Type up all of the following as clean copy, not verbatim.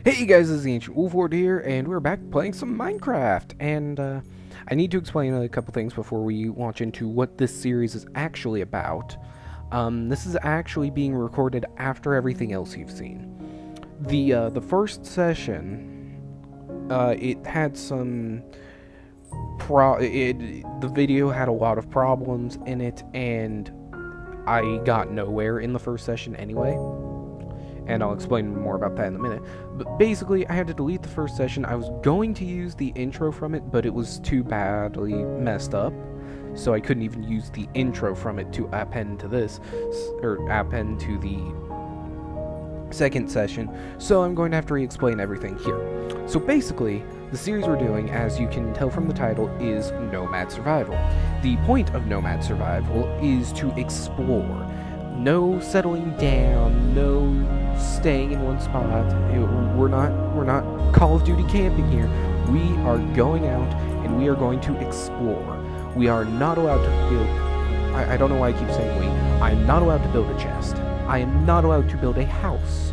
Hey guys, this is AncientWolflord here, and we're back playing some Minecraft. And I need to explain a couple things before we launch into what this series is actually about. This is actually being recorded after everything else you've seen. The first session, it had some the video had a lot of problems in it, and I got nowhere in the first session anyway. And I'll explain more about that in a minute. But basically, I had to delete the first session. I was going to use the intro from it, but it was too badly messed up, so I couldn't even use the intro from it to append to this, or append to the second session, so I'm going to have to re-explain everything here. So basically, the series we're doing, as you can tell from the title, is Nomad Survival. The point of Nomad Survival is to explore. No settling down, no staying in one spot. We're not Call of Duty camping here. We are going out and we are going to explore. We are not allowed to build. I don't know why I keep saying we. I am not allowed to build a chest. I am not allowed to build a house,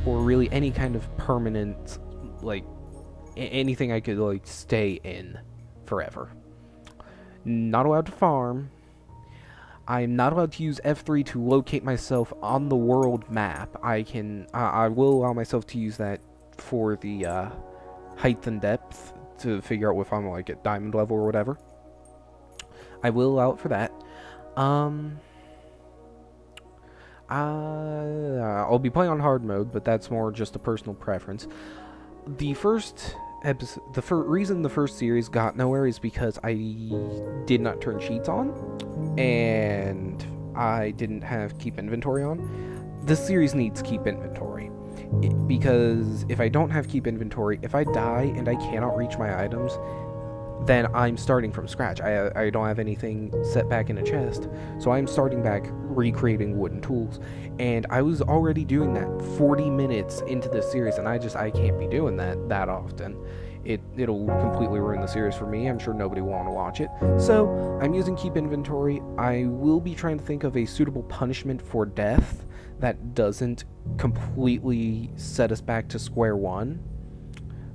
or really any kind of permanent, like anything I could like stay in forever. Not allowed to farm. I'm not allowed to use F3 to locate myself on the world map. I will allow myself to use that for the height and depth to figure out if I'm like at diamond level or whatever. I will allow it for that. I'll be playing on hard mode, but that's more just a personal preference. The first episode, reason the first series got nowhere is because I did not turn cheats on, and I didn't have keep inventory on. This series needs keep inventory, because if I don't have keep inventory, if I die and I cannot reach my items, then I'm starting from scratch. I don't have anything set back in a chest, so I'm starting back recreating wooden tools. And I was already doing that 40 minutes into this series, and I can't be doing that often. It'll completely ruin the series for me. I'm sure nobody will want to watch it. So I'm using keep inventory. I will be trying to think of a suitable punishment for death that doesn't completely set us back to square one.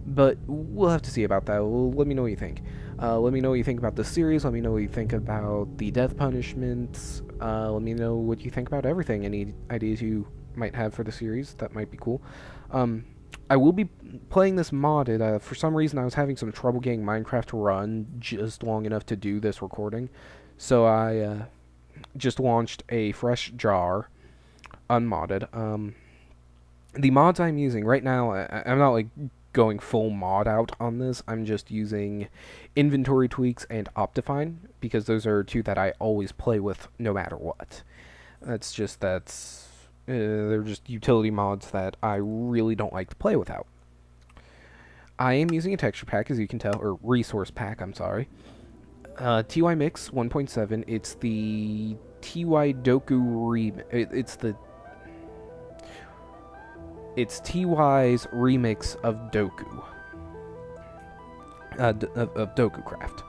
But we'll have to see about that. Let me know what you think. Let me know what you think about the series. Let me know what you think about the death punishments. Let me know what you think about everything. Any ideas you might have for the series, that might be cool. I will be playing this modded. For some reason, I was having some trouble getting Minecraft to run just long enough to do this recording. So I just launched a fresh jar, unmodded. The mods I'm using right now, I'm not like going full mod out on this. I'm just using inventory tweaks and Optifine, because those are two that I always play with no matter what. They're just utility mods that I really don't like to play without. I am using a texture pack, as you can tell, or resource pack, I'm sorry. TY Mix 1.7. It's the TY Doku It's TY's remix of Doku. Of Doku Craft.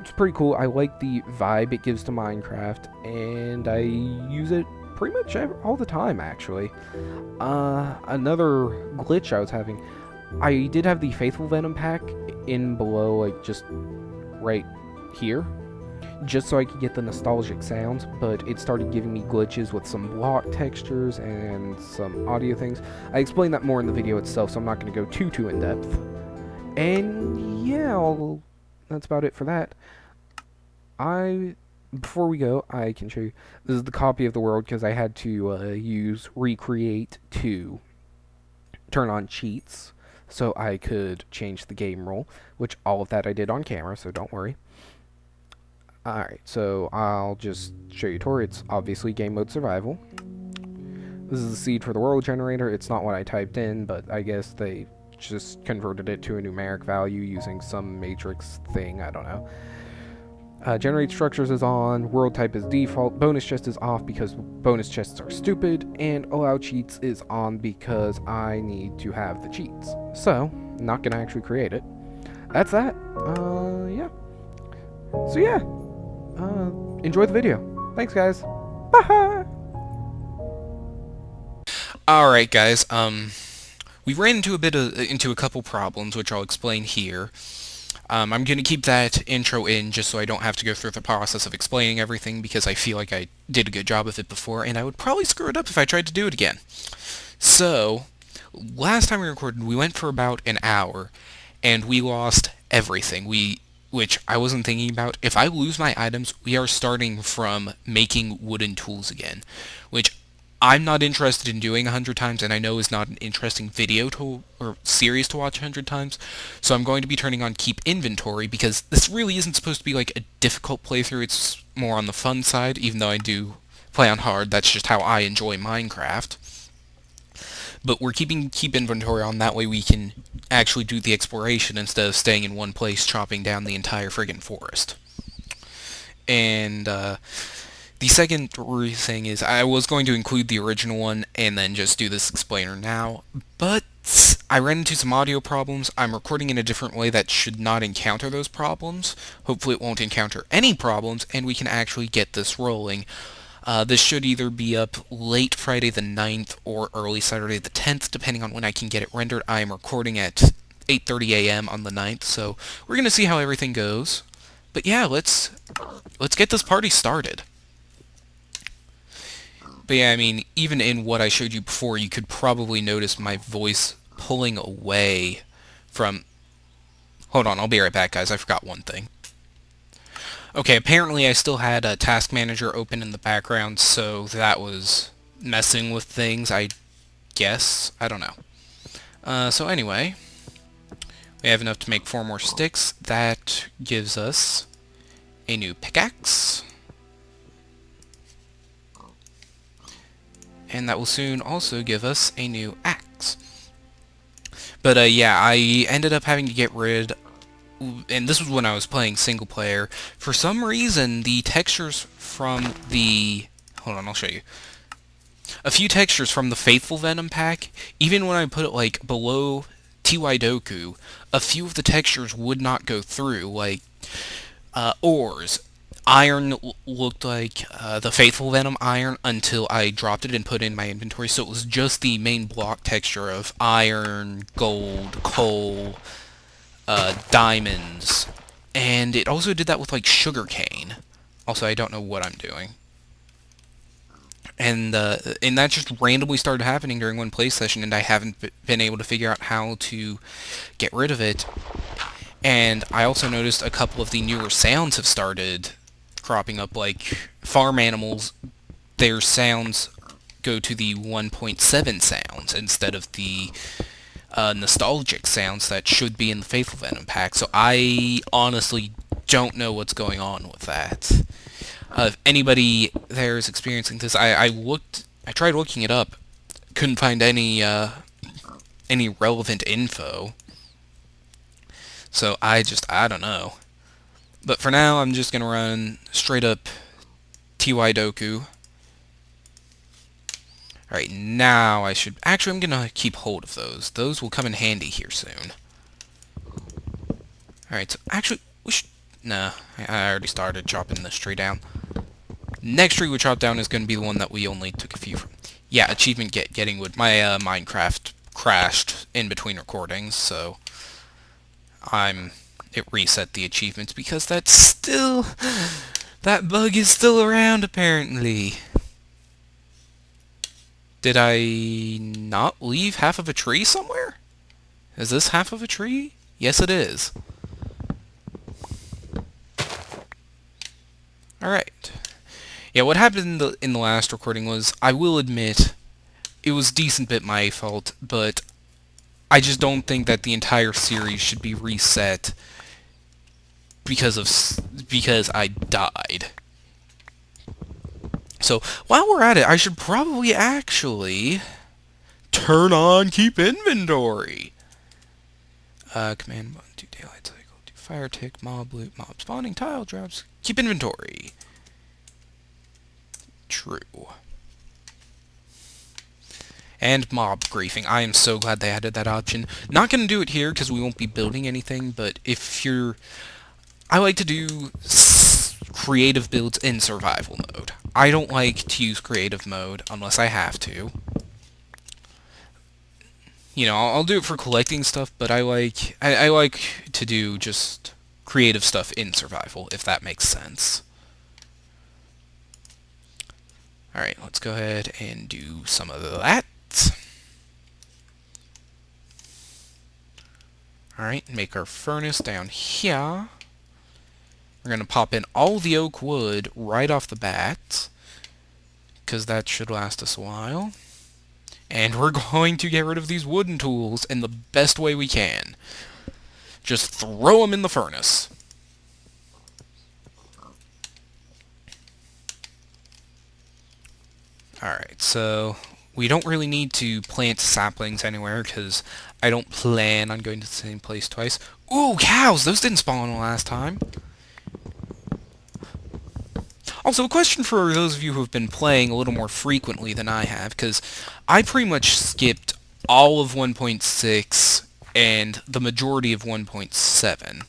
It's pretty cool. I like the vibe it gives to Minecraft, and I use it pretty much all the time, actually. Another glitch I was having, I did have the Faithful Venom pack in below, like just right here, just so I could get the nostalgic sounds, but it started giving me glitches with some block textures and some audio things. I explained that more in the video itself, so I'm not going to go too in depth. And yeah, that's about it for that. Before we go, I can show you. This is the copy of the world, because I had to use Recreate to turn on cheats, so I could change the game role, which all of that I did on camera, so don't worry. Alright, so I'll just show you Tor. It's obviously game mode survival. This is the seed for the world generator. It's not what I typed in, but I guess they just converted it to a numeric value using some matrix thing, I don't know. Generate structures is on, world type is default, bonus chest is off because bonus chests are stupid, and allow cheats is on because I need to have the cheats. So, not gonna actually create it. That's that. Yeah. So yeah. Enjoy the video. Thanks, guys. Bye! Alright, guys, we ran into a couple problems, which I'll explain here. I'm going to keep that intro in just so I don't have to go through the process of explaining everything because I feel like I did a good job of it before, and I would probably screw it up if I tried to do it again. So, last time we recorded, we went for about an hour, and we lost everything. Which I wasn't thinking about. If I lose my items, we are starting from making wooden tools again, which I'm not interested in doing 100 times, and I know is not an interesting video to or series to watch 100 times. So I'm going to be turning on keep inventory because this really isn't supposed to be like a difficult playthrough. It's more on the fun side, even though I do play on hard. That's just how I enjoy Minecraft. But we're keeping keep inventory on, that way we can actually do the exploration instead of staying in one place chopping down the entire friggin' forest. And the second thing is I was going to include the original one and then just do this explainer now, but I ran into some audio problems. I'm recording in a different way that should not encounter those problems. Hopefully it won't encounter any problems and we can actually get this rolling. This should either be up late Friday the 9th or early Saturday the 10th, depending on when I can get it rendered. I am recording at 8:30 a.m. on the 9th, so we're going to see how everything goes. But yeah, let's get this party started. But yeah, I mean, even in what I showed you before, you could probably notice my voice pulling away from... Hold on, I'll be right back, guys. I forgot one thing. Okay, apparently I still had a task manager open in the background, so that was messing with things, I guess. I don't know. So anyway, we have enough to make 4 more sticks. That gives us a new pickaxe. And that will soon also give us a new axe. But yeah, I ended up having to get rid, and this was when I was playing single player. For some reason, the textures from the... Hold on, I'll show you. A few textures from the Faithful Venom pack, even when I put it, like, below TY Doku, a few of the textures would not go through, like, ores. Iron looked like the Faithful Venom iron until I dropped it and put it in my inventory, so it was just the main block texture of iron, gold, coal, diamonds, and it also did that with like sugarcane. Also, I don't know what I'm doing, and that just randomly started happening during one play session, and I haven't been able to figure out how to get rid of it. And I also noticed a couple of the newer sounds have started cropping up, like farm animals. Their sounds go to the 1.7 sounds instead of the nostalgic sounds that should be in the Faithful Venom pack, so I honestly don't know what's going on with that. If anybody there is experiencing this, I tried looking it up, couldn't find any relevant info, so I don't know. But for now, I'm just gonna run straight up TY Doku. Alright, now I should... Actually, I'm going to keep hold of those. Those will come in handy here soon. Alright, so actually, we should... Nah, I already started chopping this tree down. Next tree we chop down is going to be the one that we only took a few from. Yeah, achievement getting wood. My Minecraft crashed in between recordings, so... It reset the achievements because that's still... That bug is still around, apparently. Did I not leave half of a tree somewhere? Is this half of a tree? Yes, it is. Alright. Yeah, what happened in the last recording was, I will admit, it was a decent bit my fault, but I just don't think that the entire series should be reset because I died. So, while we're at it, I should probably actually turn on keep inventory. Command button, do daylight cycle, do fire tick, mob loot, mob spawning, tile drops, keep inventory. True. And mob griefing. I am so glad they added that option. Not going to do it here because we won't be building anything, but if you're... I like to do creative builds in survival mode. I don't like to use creative mode unless I have to. You know, I'll do it for collecting stuff, but I like to do just creative stuff in survival, if that makes sense. Alright, let's go ahead and do some of that. Alright, make our furnace down here. We're going to pop in all the oak wood right off the bat, because that should last us a while. And we're going to get rid of these wooden tools in the best way we can. Just throw them in the furnace. Alright, so we don't really need to plant saplings anywhere, because I don't plan on going to the same place twice. Ooh, cows! Those didn't spawn last time. Also, a question for those of you who have been playing a little more frequently than I have, because I pretty much skipped all of 1.6 and the majority of 1.7.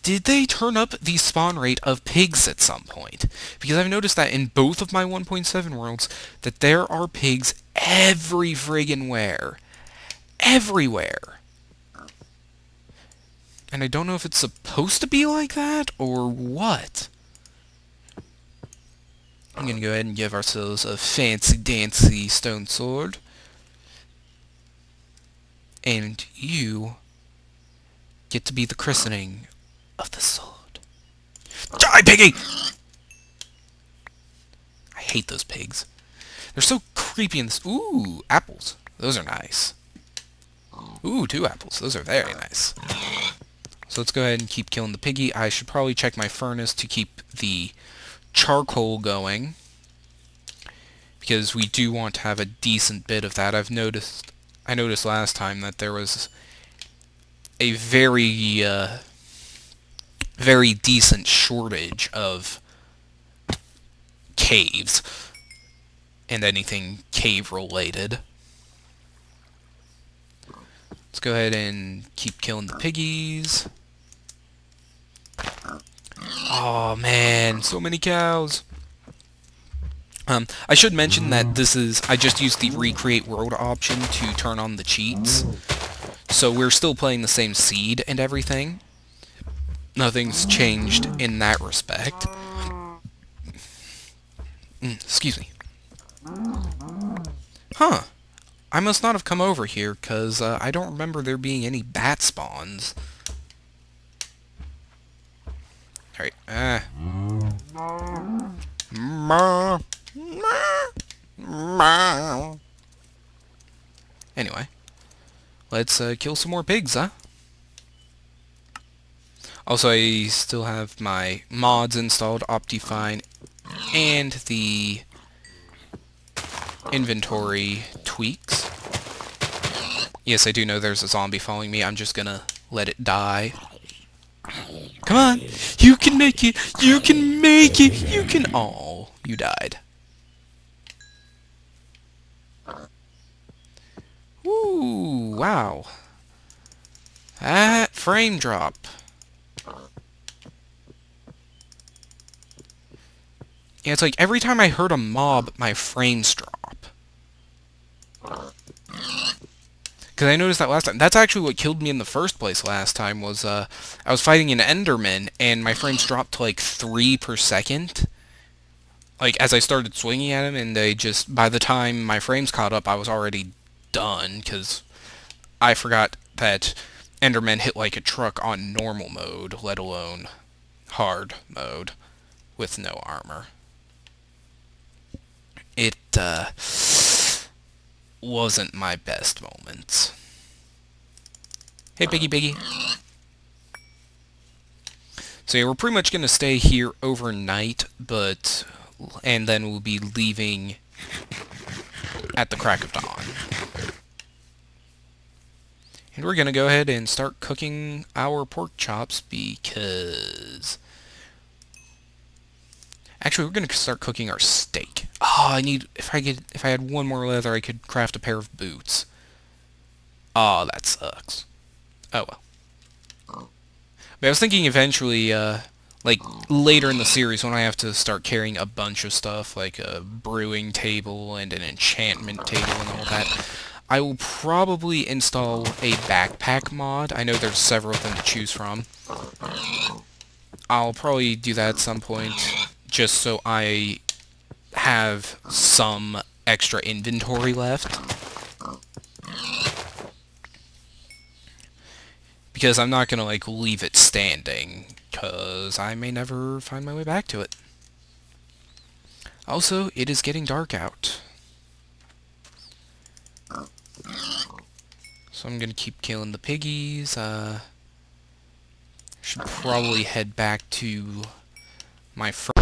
Did they turn up the spawn rate of pigs at some point? Because I've noticed that in both of my 1.7 worlds, that there are pigs every friggin' where. Everywhere. And I don't know if it's supposed to be like that, or what. I'm gonna go ahead and give ourselves a fancy-dancy stone sword. And you get to be the christening of the sword. Die, piggy! I hate those pigs. They're so creepy in this. Ooh, apples. Those are nice. Ooh, 2 apples. Those are very nice. So let's go ahead and keep killing the piggy. I should probably check my furnace to keep the charcoal going, because we do want to have a decent bit of that. I noticed last time that there was a very decent shortage of caves and anything cave related. Let's go ahead and keep killing the piggies. Oh man, so many cows. I should mention that I just used the recreate world option to turn on the cheats. So we're still playing the same seed and everything. Nothing's changed in that respect. Excuse me. Huh. I must not have come over here, because I don't remember there being any bat spawns. Alright, Anyway, let's kill some more pigs, huh? Also, I still have my mods installed, Optifine, and the inventory tweaks. Yes, I do know there's a zombie following me. I'm just gonna let it die. Come on! You can make it! You can make it! You can... Oh, you died. Ooh, wow. That frame drop. Yeah, it's like every time I hurt a mob, my frames drop. Because I noticed that last time. That's actually what killed me in the first place last time, was I was fighting an Enderman, and my frames dropped to like 3 per second. Like, as I started swinging at him, and they just, by the time my frames caught up, I was already done, because I forgot that Endermen hit like a truck on normal mode, let alone hard mode, with no armor. It, wasn't my best moments. Hey, Piggy. So yeah, we're pretty much gonna stay here overnight, and then we'll be leaving at the crack of dawn. And we're gonna go ahead and start cooking our pork chops, because... Actually, we're gonna start cooking our steak. Oh, I need... If I had one more leather, I could craft a pair of boots. Oh, that sucks. Oh, well. But I was thinking eventually, like later in the series when I have to start carrying a bunch of stuff like a brewing table and an enchantment table and all that, I will probably install a backpack mod. I know there's several of them to choose from. I'll probably do that at some point just so I have some extra inventory left. Because I'm not gonna like leave it standing, because I may never find my way back to it. Also, it is getting dark out. So I'm gonna keep killing the piggies. Should probably head back to my first